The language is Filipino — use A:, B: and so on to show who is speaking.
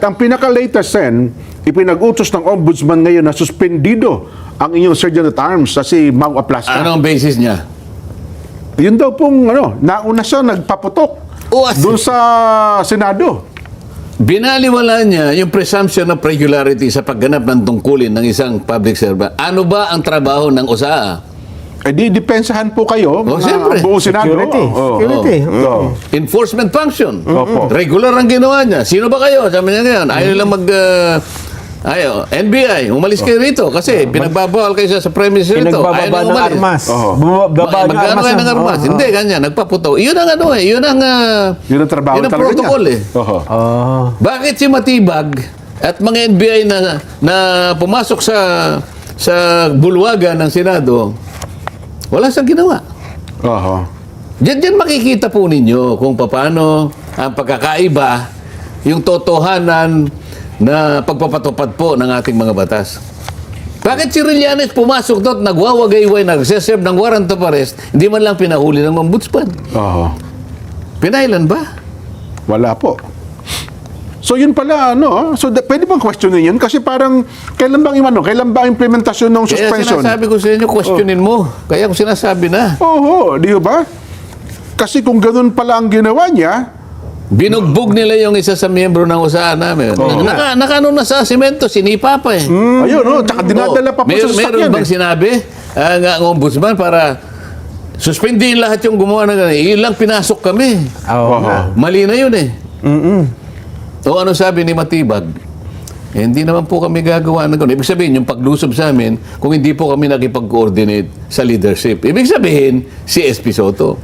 A: Ang pinaka-latest ipinag-utos ng ombudsman ngayon na suspendido ang inyong Sergeant at Arms na si Mau Aplasca.
B: Ano ang basis niya?
A: Yun daw pong, nauna siya nagpaputok doon sa Senado.
B: Binaliwala niya yung presumption of regularity sa pagganap ng tungkulin ng isang public servant. Ano ba ang trabaho ng OSA?
A: Di depensahan po kayo,
B: siyempre.
A: buong Senado.
C: Security.
B: Enforcement function.
A: Opo.
B: Regular ang ginawa niya. Sino ba kayo? Sabi niya ngayon, ayaw lang NBI, umalis kayo rito kasi pinagbabawal kayo sa premises rito.
C: Pinagbababa ng armas. Bumababa ng
B: Magkano
C: armas.
B: kayo ng armas? Hindi, ganyan, nagpaputo. Yun ang yun ang
A: trabaho
B: yun ang
A: talaga
B: protocol
A: niya.
B: Bakit si Matibag at mga NBI na pumasok sa bulwagan ng Senado, wala siyang ginawa. Diyan makikita po ninyo kung paano ang pagkakaiba, yung totohanan na pagpapatupad po ng ating mga batas. Bakit si Trillanes pumasok doon, nagwawagayway, nagseserve ng warrant of arrest, hindi man lang pinahuli ng ombudsman? Pinailan ba?
A: Wala po. So yun pala, so pwede bang questionin yun? Kasi parang, kailan bang implementasyon ng suspension?
B: Kaya sinasabi ko sa inyo, questionin mo. Kaya ko sinasabi na.
A: Di ba? Kasi kung ganun pala ang ginawa niya,
B: Binugbog nila yung isa sa miyembro ng usahan namin. Nakano na sa simento, sinipa pa eh.
A: ayun, tsaka dinadala pa po sa
B: Meron
A: sasakyan.
B: bang sinabi ang ombudsman para suspendin lahat yung gumawa ng ganun? Yun lang pinasok kami. Mali na yun eh. O ano sabi ni Matibag? Hindi naman po kami gagawa ng ganun. Ibig sabihin, yung paglusob sa amin, kung hindi po kami nakipag-coordinate sa leadership. Ibig sabihin, si SP Soto.